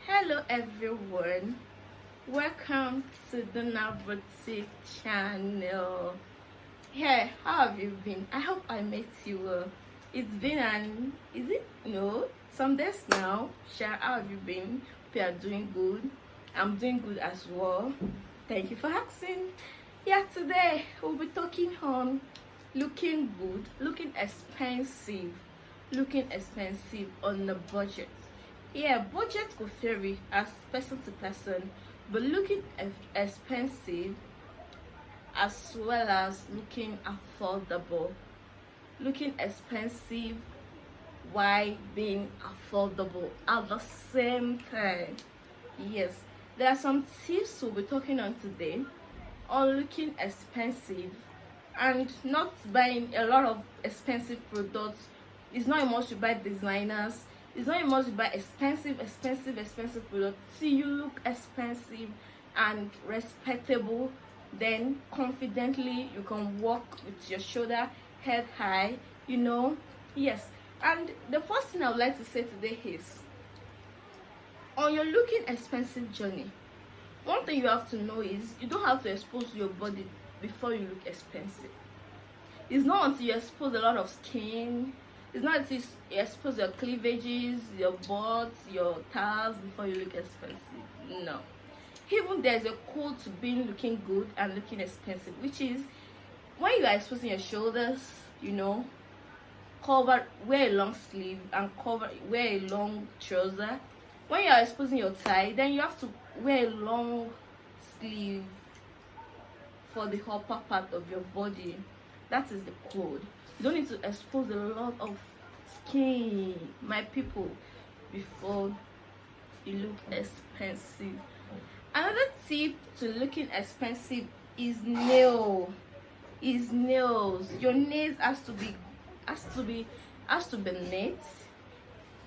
Hello everyone, welcome to the Boutique channel. Hey, how have you been? I hope I met you well. It's been some days now. Share, how have you been? Hope you are doing good. I'm doing good as well. Thank you for asking. Yeah, today we'll be talking on looking good, looking expensive on a budget. Yeah, budget could vary as person to person, but looking expensive as well as looking affordable. Looking expensive while being affordable at the same time. Yes, there are some tips we'll be talking on today on looking expensive and not buying a lot of expensive products. It's not a must to buy designers. It's not a must to buy expensive products. See, you look expensive and respectable, then confidently you can walk with your shoulder head high, Yes. And the first thing I would like to say today is, on your looking expensive journey, one thing you have to know is you don't have to expose your body before you look expensive. It's not until you expose a lot of skin, it's not until you expose your cleavages, your butt, your thighs before you look expensive. No. Even there's a code to being looking good and looking expensive, which is when you are exposing your shoulders, wear a long sleeve and wear a long trouser. When you are exposing your thigh, then you have to wear a long sleeve for the upper part of your body. That is the code. You don't need to expose a lot of skin, my people, before you look expensive. Another tip to looking expensive is nails. Your nails has to be neat.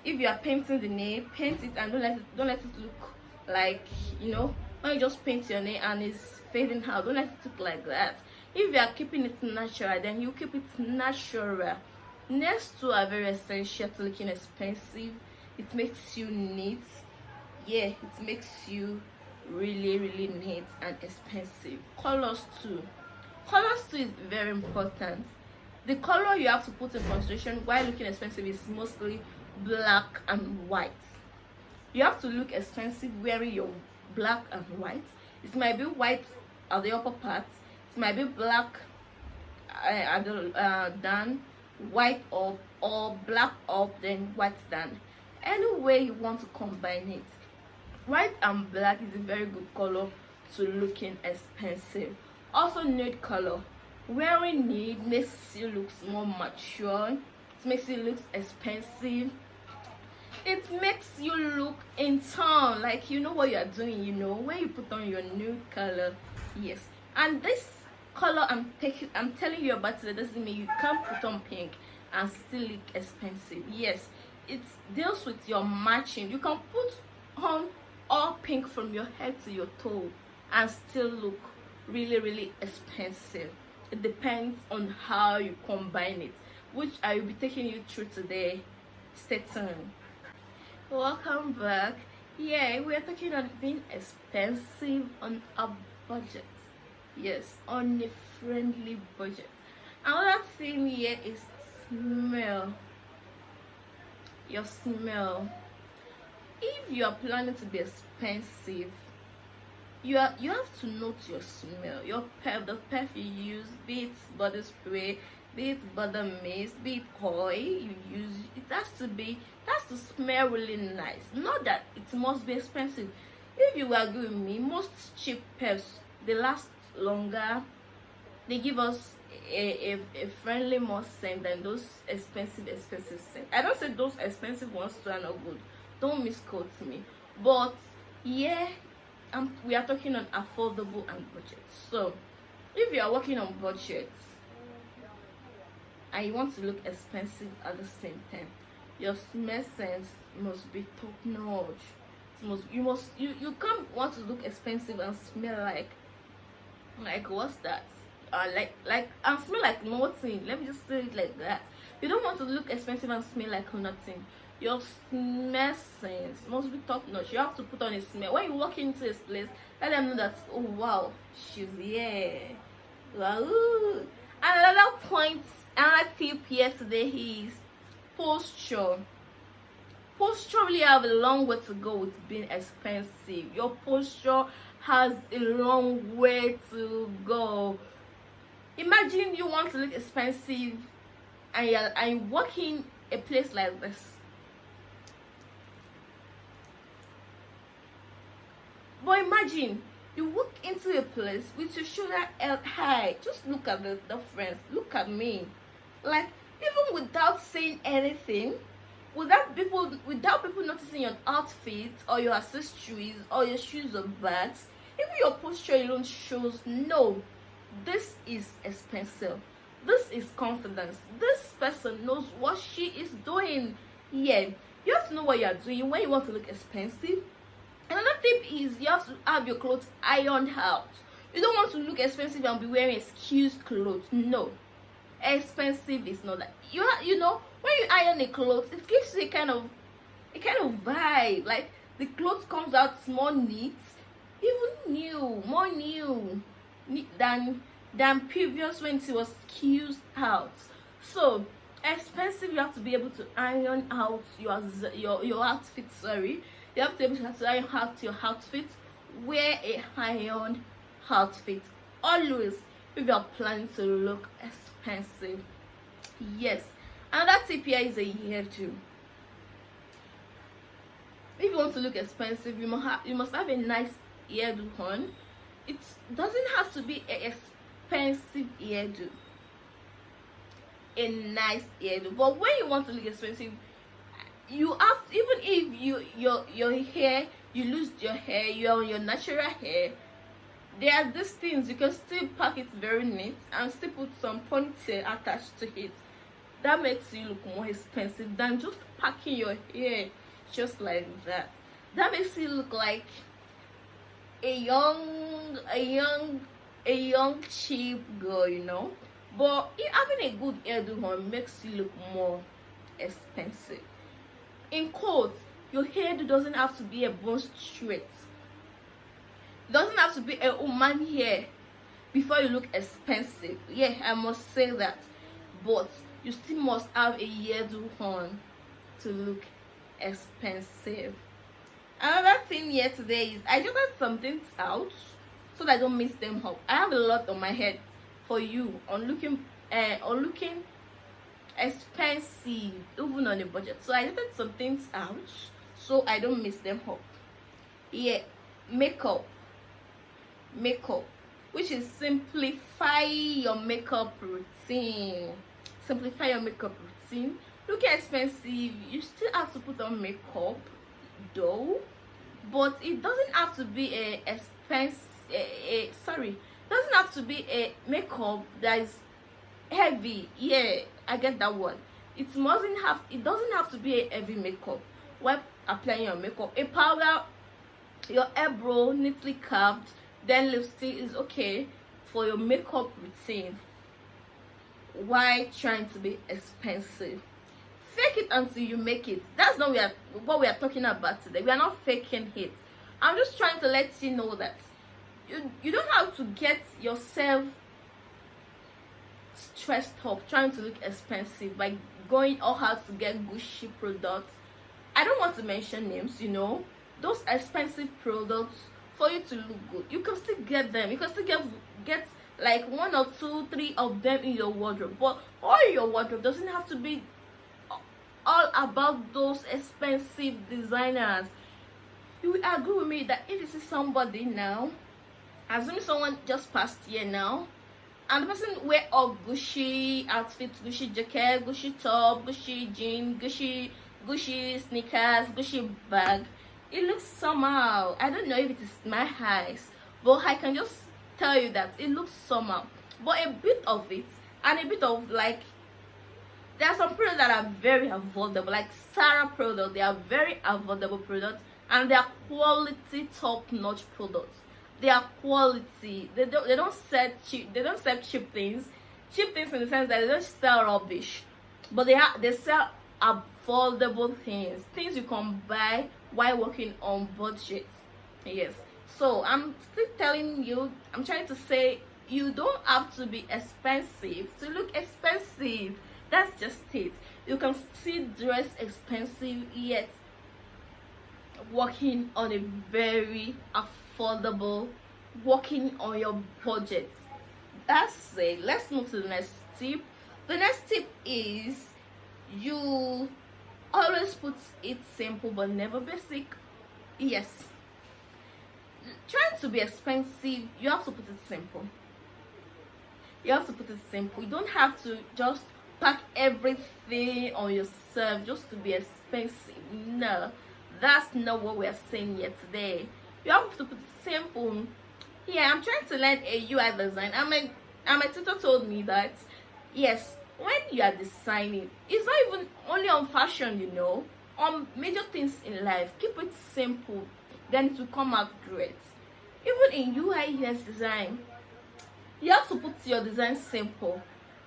If you are painting the nail, paint it and don't let it look like, when you just paint your nail and it's fading out, don't let it look like that. If you are keeping it natural, then you keep it natural. Nails too are very essential to looking expensive. It makes you neat. Yeah, it makes you really neat and expensive. Colors too is very important. The color you have to put in consideration while looking expensive is mostly black and white. You have to look expensive wearing your black and white. It might be white at the upper part, it might be black at the down, white up, or black up then white down. Any way you want to combine it. White and black is a very good color to looking expensive. Also, nude color. Wearing nude makes you look more mature. It makes you look expensive. It makes you look in town, like you know what you are doing, when you put on your nude color. Yes. And this color I'm telling you about today doesn't mean you can't put on pink and still look expensive. Yes, it deals with your matching. You can put on all pink from your head to your toe and still look really expensive. It depends on how you combine it, which I will be taking you through today. Stay tuned. Welcome back. Yeah, we are talking on being expensive on a budget. Yes, on a friendly budget. Another thing here is smell. Your smell. If you are planning to be expensive, you have to note your smell. The perfume you use, be it body spray, be it body mist, be it oil you use, it has to smell really nice. Not that it must be expensive. If you agree with me, most cheap perfumes, they last longer. They give us a friendly more scent than those expensive scents. I don't say those expensive ones too are not good, don't misquote me, but yeah, we are talking on affordable and budget. So if you are working on budget and you want to look expensive at the same time, your smell sense must be top notch. You can't want to look expensive and smell like Like, what's that? Like I smell like nothing. Let me just say it like that. You don't want to look expensive and smell like nothing. Your smell sense must be top notch. You have to put on a smell when you walk into this place. Let them know that, oh wow, she's here. Wow. Another point, another tip here today is posture. Posture really have a long way to go with being expensive. Your posture has a long way to go. Imagine you want to look expensive and you walk in a place like this. But imagine you walk into a place with your shoulder held high. Just look at the difference. Look at me. Like, even without saying anything, without people noticing your outfit or your accessories or your shoes or bags, even your posture alone shows, no, this is expensive. This is confidence. This person knows what she is doing. Yeah, you have to know what you are doing when you want to look expensive. Another tip is you have to have your clothes ironed out. You don't want to look expensive and be wearing excuse clothes. No, expensive is not that. You know, when you iron a clothes, it gives you a kind of vibe. Like, the clothes comes out more neat, even new, more new than previous when it was excused out. So expensive, you have to be able to iron out your outfit. Sorry, you have to be able to iron out your outfit. Wear a iron outfit always if you are planning to look expensive. Yes, another tip here is a hairdo. If you want to look expensive, you must have a nice hairdo on. It doesn't have to be an expensive hairdo, a nice hairdo. But when you want to look expensive, you have, even if your hair, you lose your hair, you're on your natural hair, there are these things you can still pack it very neat and still put some ponytail attached to it. That makes you look more expensive than just packing your hair just like that. That makes you look like a young cheap girl, you know. But having a good hairdo on makes you look more expensive. In quotes, your hairdo doesn't have to be a bone straight. It doesn't have to be a woman hair before you look expensive. Yeah, I must say that. But you still must have a hairdo on to look expensive. Another thing here today is I just had some things out so that I don't mix them up. I have a lot on my head for you on looking expensive, even on a budget. So I just had some things out so I don't mix them up. Yeah, makeup, which is simplify your makeup routine. Simplify your makeup routine. Looking expensive, you still have to put on makeup though, but it doesn't have to be doesn't have to be a makeup that is heavy. Yeah, I get that one. It doesn't have to be a heavy makeup while applying your makeup. A powder, your eyebrow neatly carved, then lipstick is okay for your makeup routine. Why trying to be expensive? Fake it until you make it. That's not what we are talking about today. We are not faking it. I'm just trying to let you know that you don't have to get yourself stressed up trying to look expensive by going all out to get Gucci products. I don't want to mention names, you know, those expensive products. For you to look good, you can still get them. You can still get like 1 or 2, 3 of them in your wardrobe, but all your wardrobe doesn't have to be all about those expensive designers. You will agree with me that if you see somebody now, assuming someone just passed here now, and the person wear a Gucci outfit, Gucci jacket, Gucci top, Gucci jean, Gucci sneakers, Gucci bag, it looks somehow. I don't know if it is my eyes, but I can just tell you that it looks somehow. But a bit of it and a bit of, like, there are some products that are very affordable, like Sarah products. They are very affordable products and they are quality top-notch products. they are quality. They don't sell cheap. They don't sell cheap things. Cheap things in the sense that they don't sell rubbish, but they sell affordable things you can buy while working on budget. Yes. So I'm still telling you, I'm trying to say, you don't have to be expensive to look expensive. That's just it. You can still dress expensive yet working on a very affordable, working on your budget. That's it. Let's move to the next tip. The next tip is, you always put it simple but never basic. Yes, trying to be expensive, you have to put it simple. You have to put it simple. You don't have to just pack everything on yourself just to be expensive. No, that's not what we're saying here today. You have to put it simple. Yeah, I'm trying to learn a UI design, and my tutor told me that yes, when you are designing, it's not even only on fashion, on major things in life. Keep it simple, then it will come out great. Even in UI UX design, you have to put your design simple.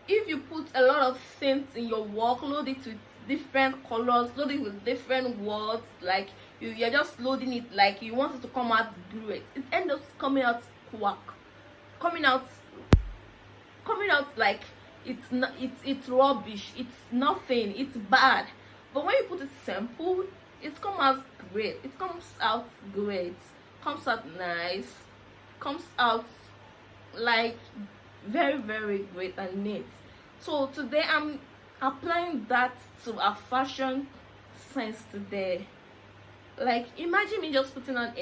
If you put a lot of things in your work, load it with different colors, load it with different words, like you're just loading it like you want it to come out great, it ends up coming out quack, coming out like it's rubbish, it's nothing, it's bad. But when you put it simple, it comes out great. It comes out great, comes out nice, comes out like very, very great and neat. So today I'm applying that to a fashion sense today. Like, imagine me just putting on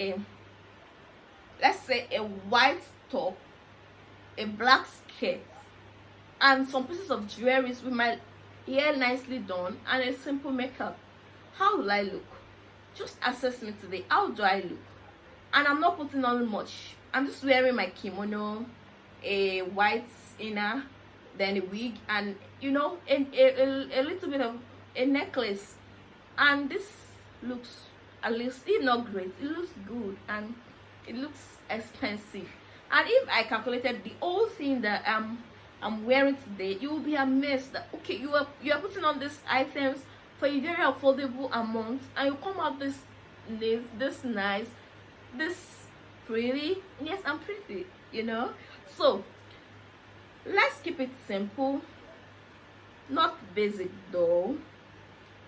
let's say a white top, a black skirt, and some pieces of jewelry with my hair nicely done and a simple makeup. How will I look? Just assess me today. How do I look? And I'm not putting on much. I'm just wearing my kimono, a white inner, then a wig, and a little bit of a necklace. And this looks, at least if not great, it looks good and it looks expensive. And if I calculated the whole thing that I'm wearing today, you will be amazed that okay, you are putting on these items for a very affordable amount, and you come out this nice, this pretty. Yes, I'm pretty, So let's keep it simple, not basic though.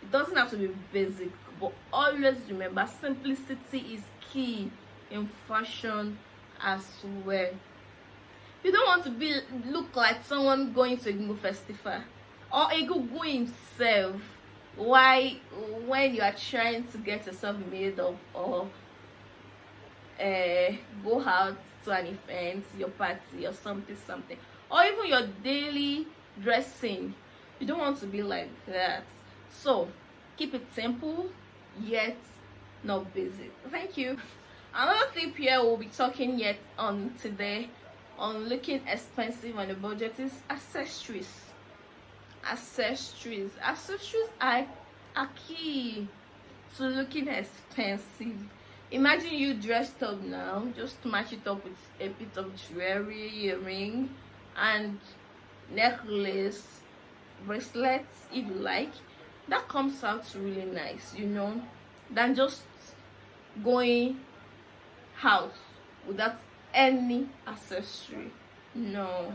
It doesn't have to be basic, but always remember, simplicity is key in fashion as well. You don't want to look like someone going to a Igbo festival or a Igbo himself. Why, when you are trying to get yourself made up or go out to an event, your party or something, or even your daily dressing, you don't want to be like that. So keep it simple yet not basic. Thank you. Another tip here we'll be talking yet on today on looking expensive on a budget is accessories. Accessories are key to looking expensive. Imagine you dressed up now, just match it up with a bit of jewelry, earring, and necklace, bracelets if you like. That comes out really nice, than just going out without any accessory. No,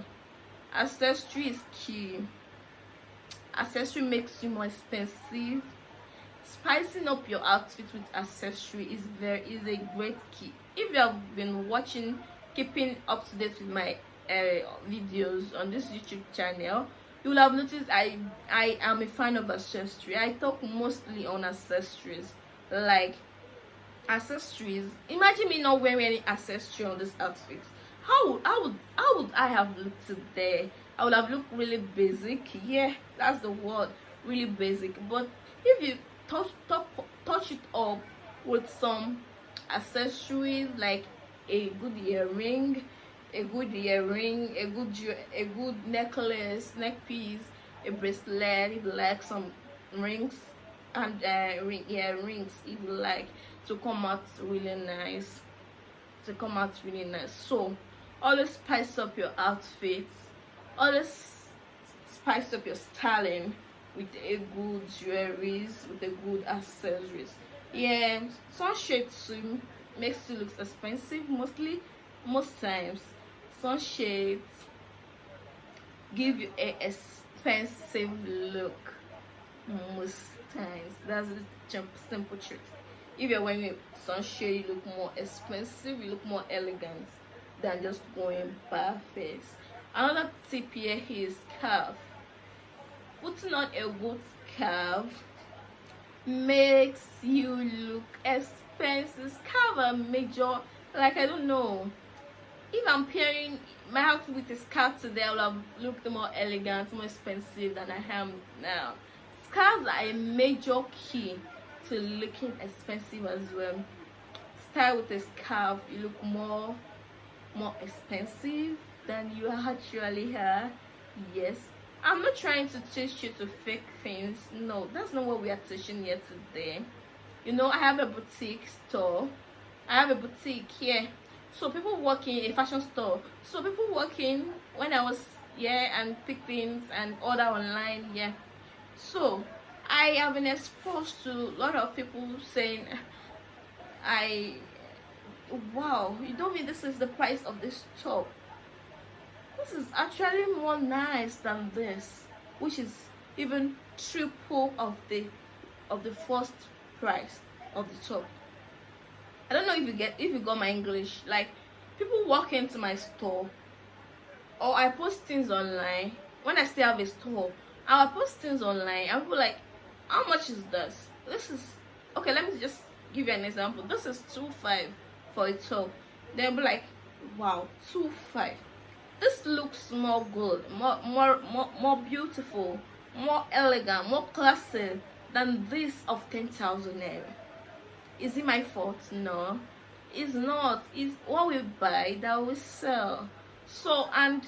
accessory is key. Accessory makes you more expensive. Spicing up your outfit with accessory is a great key. If you have been watching, keeping up to date with my videos on this YouTube channel, you will have noticed I am a fan of accessory. I talk mostly on accessories, like accessories. Imagine me not wearing any accessory on this outfit. How would I have looked today? I would have looked really basic. Yeah, that's the word, really basic. But if you touch it up with some accessories, like a good earring, a good necklace, neck piece, a bracelet, if you like, some rings, and rings if you like, to come out really nice. to come out really nice. So always spice up your outfits, always spice up your styling with a good jewelries, with a good accessories. Yeah, sunshade too makes you look expensive. Most times sunshades give you a expensive look. Most times that's the simple truth. If you're wearing a sunshade, you look more expensive, you look more elegant than just going barefaced. Another tip here is scarf. Putting on a good scarf makes you look expensive. Scarf are major, like, I don't know, if I'm pairing my outfit with a scarf today, I will have looked more elegant, more expensive than I am now. Scarves are a major key to looking expensive as well. Style with a scarf, you look more expensive than you actually are. Yes, I'm not trying to teach you to fake things. No, that's not what we are teaching here today. You know, I have a boutique store. I have a boutique here. So people work in a fashion store. So people working when I was here and pick things and order online. Yeah. So I have been exposed to a lot of people saying, wow, you don't mean this is the price of this top? This is actually more nice than this, which is even triple of the first price of the top. I don't know if you got my English. Like, people walk into my store, or I post things online. When I still have a store, I'll post things online and people like, how much is this? This is okay. Let me just give you an example. This is 2.5 for a top. They'll be like, wow, 2.5. This looks more good, more beautiful, more elegant, more classy than this of 10,000 naira. Is it my fault? No, it's not. It's what we buy that we sell. So, and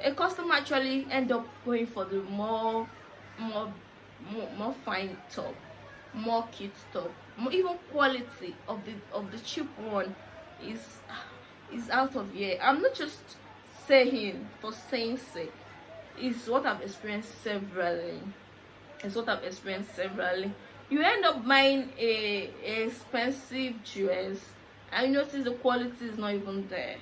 a customer actually end up going for the more fine top, more cute top, more even quality of the cheap one is out of here. I'm not just saying for saying sake. It's what I've experienced severally. You end up buying a expensive dress and you notice the quality is not even there.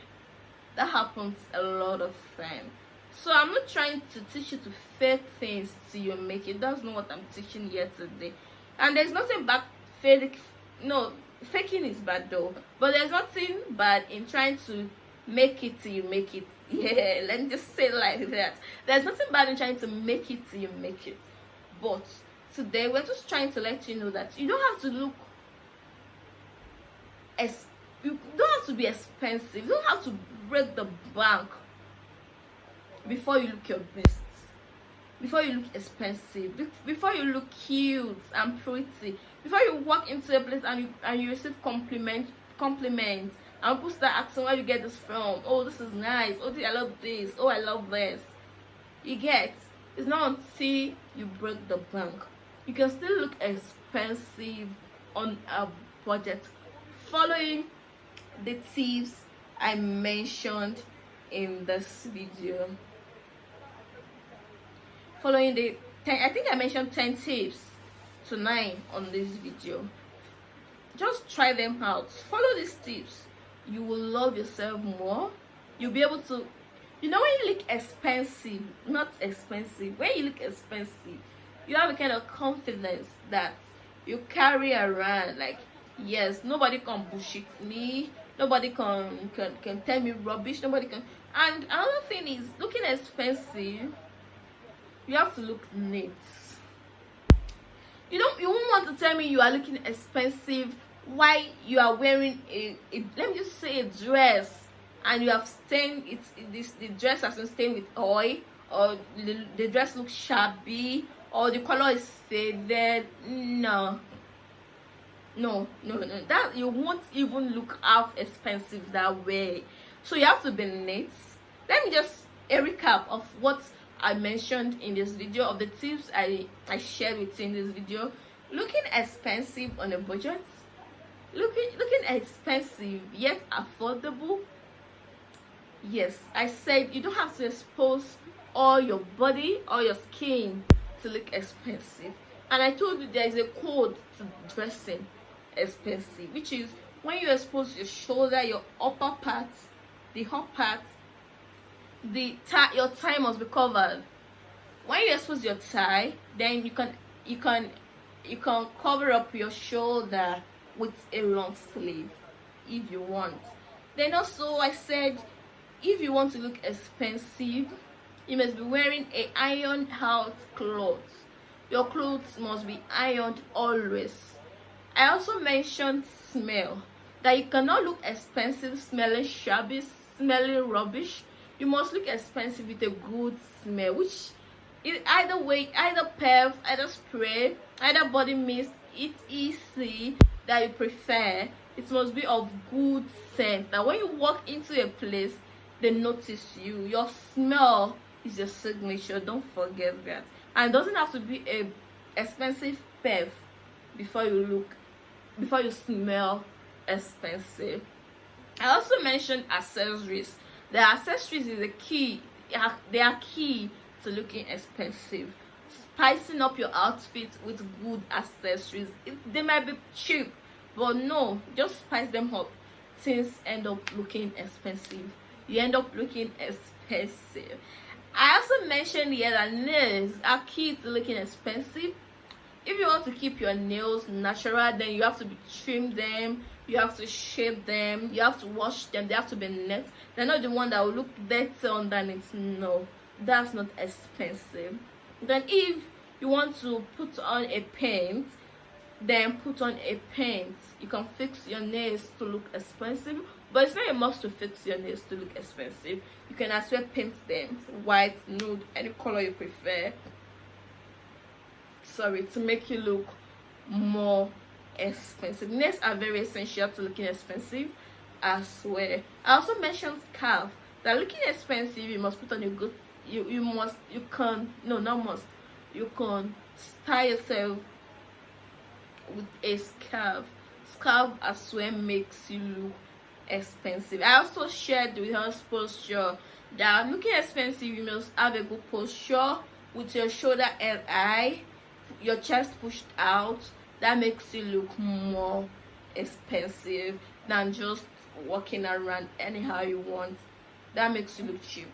That happens a lot of times. So I'm not trying to teach you to fake things till you make it. That's not what I'm teaching here today. And there's nothing bad faking is bad though, but there's nothing bad in trying to make it till you make it. Yeah, let me just say it like that. There's nothing bad in trying to make it till you make it. But today we're just trying to let you know that you don't have to look you don't have to be expensive. You don't have to break the bank before you look your best, before you look expensive, before you look cute and pretty, before you walk into a place and you receive compliments and people start asking where you get this from. Oh, this is nice. Oh, I love this. Oh, I love this. You get, it's not until you break the bank. You can still look expensive on a budget, following the tips I mentioned in this video. Following the 10, I think I mentioned 10 tips tonight on this video. Just try them out. Follow these tips. You will love yourself more. You'll be able to, you know, when you look expensive, not expensive, when you look expensive, you have a kind of confidence that you carry around. Like, yes, nobody can bullshit me, nobody can tell me rubbish, nobody can. And another thing is, looking expensive, you have to look neat. You won't want to tell me you are looking expensive while you are wearing a let me just say a dress, and you have stained it. The dress has been stained with oil, or the dress looks shabby, or the color is faded. No, that you won't even look half expensive that way. So you have to be neat. Let me just a recap of what I mentioned in this video, of the tips I shared with you in this video. Looking expensive on a budget, looking expensive yet affordable. Yes, I said you don't have to expose all your body or your skin to look expensive. And I told you there is a code to dressing expensive, which is when you expose your shoulder, your upper part, the hot part, your thigh must be covered. When you expose your thigh, then you can cover up your shoulder with a long sleeve if you want. Then also I said if you want to look expensive, you must be wearing a ironed out clothes. Your clothes must be ironed always. I also mentioned smell, that you cannot look expensive smelling shabby, smelling rubbish. You must look expensive with a good smell, which is either way, either perf, either spray, either body mist. It's easy that you prefer. It must be of good scent, that when you walk into a place they notice you. Your smell is your signature, don't forget that. And it doesn't have to be a expensive perf before you smell expensive. I also mentioned accessories. The accessories is a key. They are key to looking expensive. Spicing up your outfit with good accessories. They might be cheap, but no, just spice them up. Things end up looking expensive. You end up looking expensive. I also mentioned here that nails are key to looking expensive. If you want to keep your nails natural, then you have to trim them, you have to shape them, you have to wash them, they have to be neat. They're not the one that will look dirty underneath. No, that's not expensive. Then if you want to put on a paint, then put on a paint. You can fix your nails to look expensive, but it's not a must to fix your nails to look expensive. You can as well paint them white, nude, any color you prefer, to make you look more expensive. Nails are very essential to looking expensive as well. I also mentioned scarf, that looking expensive you must put on a good, you can style yourself with a scarf. Scarf as well makes you look expensive. I also shared with us posture, that looking expensive you must have a good posture with your shoulder held high, your chest pushed out. That makes you look more expensive than just walking around anyhow you want. That makes you look cheap,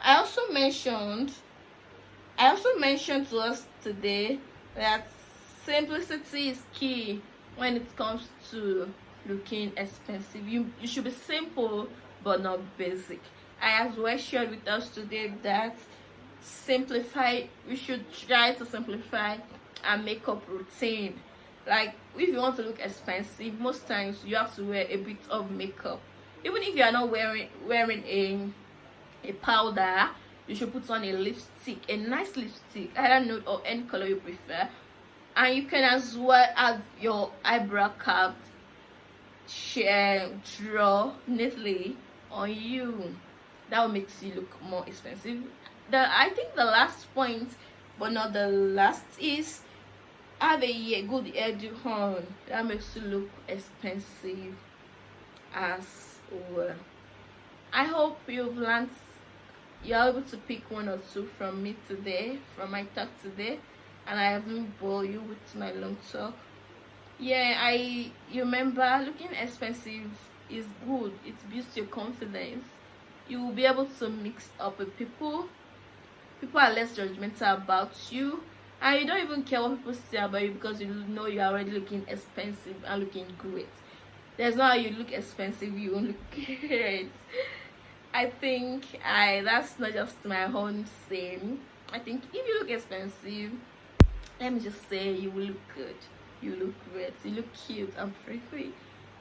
I also mentioned to us today that simplicity is key when it comes to looking expensive. You should be simple but not basic. I as well shared with us today that we should try to simplify our makeup routine. Like if you want to look expensive, most times you have to wear a bit of makeup. Even if you are not wearing a powder, you should put on a lipstick, a nice lipstick, either nude or any color you prefer. And you can as well have your eyebrow curved, draw neatly on you. That will make you look more expensive. I think the last point, but not the last, is have a good hairdo on. That makes you look expensive as well. I hope you're able to pick one or two from me today, from my talk today, and I haven't bored you with my long talk. Yeah, you remember, looking expensive is good. It boosts your confidence. You will be able to mix up with people. People are less judgmental about you, and you don't even care what people say about you, because you know you're already looking expensive and looking great. There's no how you look expensive you won't look great. I think that's not just my own saying. I think if you look expensive, let me just say, you will look good, you look great, you look cute and pretty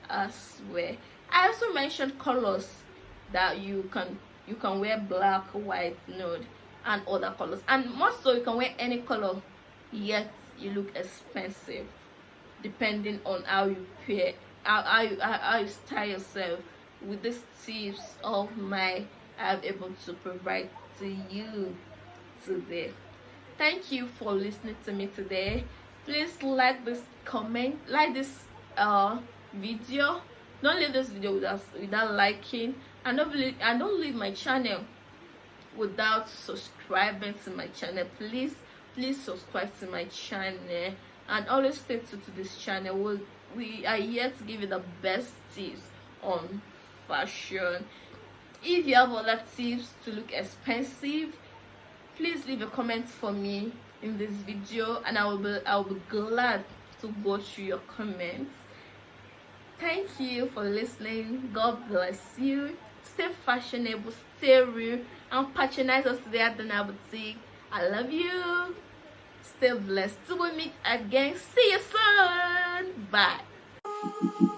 as well. I also mentioned colors, that you can wear black, white, nude, and other colors, and most so you can wear any color, yet you look expensive, depending on how you how you style yourself. With these tips of mine, I'm able to provide to you today. Thank you for listening to me today. Please like this video. Don't leave this video without liking, and don't leave my channel without subscribing to my channel. Please subscribe to my channel and always stay true to this channel. We are here to give you the best tips on fashion. If you have other tips to look expensive, please leave a comment for me in this video, and I will be glad to go through your comments. Thank you for listening. God bless you. Stay fashionable, stay real, and patronize us today at the Boutique. I love you. Stay blessed. Till we meet again. See you soon. Bye.